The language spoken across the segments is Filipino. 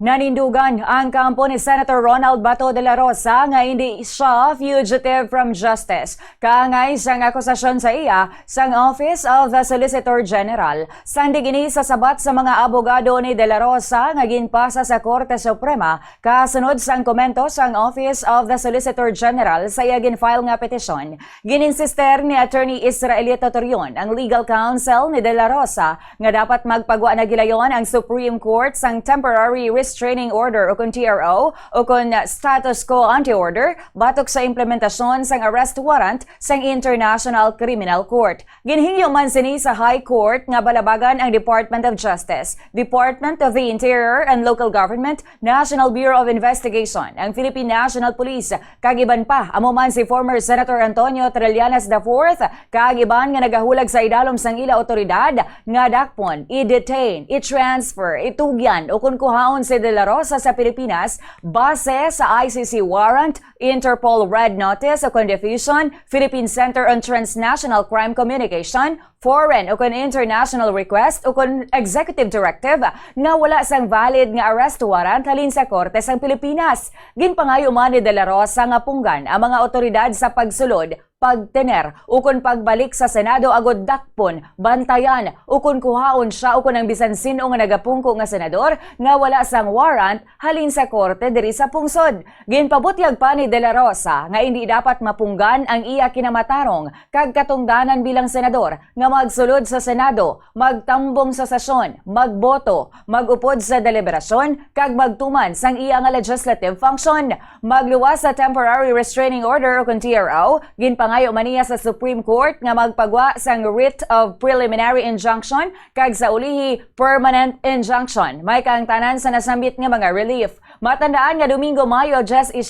Nanindugan ang kampo ni Senator Ronald Bato de la Rosa nga hindi siya fugitive from justice. Kaangay siyang akusasyon sa iya sang Office of the Solicitor General. Sandig ini sa sabat sa mga abogado ni de la Rosa nga ginpasa sa Korte Suprema kasunod sang komento sang Office of the Solicitor General sa iya ginfile nga petisyon. Gininsister ni Attorney Israelito Torion ang legal counsel ni de la Rosa nga dapat magpagwa na gilayon ang Supreme Court sang temporary restraining order o kung TRO o kung status quo anti-order batok sa implementasyon sang arrest warrant sang International Criminal Court. Ginhingyo man sini sa High Court nga balabagan ang Department of Justice, Department of the Interior and Local Government, National Bureau of Investigation, ang Philippine National Police, kagiban pa amo man si former Senator Antonio Trillanes IV, kagiban nga nagahulag sa idalom sang ila otoridad nga dakpon, i-detain, i-transfer, itugyan o kung kuhaon si de la Rosa sa Pilipinas base sa ICC warrant, Interpol Red Notice o Diffusion, Philippine Center on Transnational Crime Communication, foreign o international request o executive directive na wala sang valid nga arrest warrant halin sa Korte sang Pilipinas. Ginpangayo man ni de la Rosa nga punggan ang mga otoridad sa pagsulod, pagtener ukon pagbalik sa Senado agod dakpon, bantayan ukon kuhaon siya ukon ang bisan sino nga nagapungko nga senador nga wala sang warrant halin sa korte diri sa pungsod. Ginpabutyag pa ni de la Rosa nga hindi dapat mapunggan ang iya kinamatarong kag katungdanan bilang senador nga magsulod sa Senado, magtambong sa sesyon, magboto, magupod sa deliberasyon kag magtuman sang iya nga legislative function. Magluwas sa temporary restraining order o TRO, ginpangayo maniya sa Supreme Court nga magpagwa sang writ of preliminary injunction kag sa ulihi permanent injunction. May kaangtanan sa nasambit nga mga relief. Matandaan nga Domingo Mayo 17,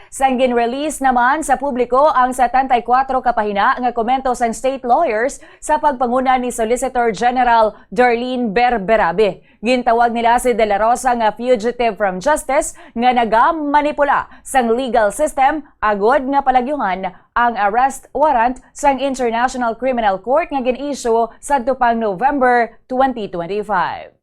sang gin-release naman sa publiko ang 74 kapahina nga komento sang state lawyers sa pagpanguna ni Solicitor General Darlene Berberabe. Gintawag nila si de la Rosa nga fugitive from justice nga nagamanipula sang legal system agod nga palagyuhan ang arrest warrant sang International Criminal Court nga gin-issue sa tupang November 2025.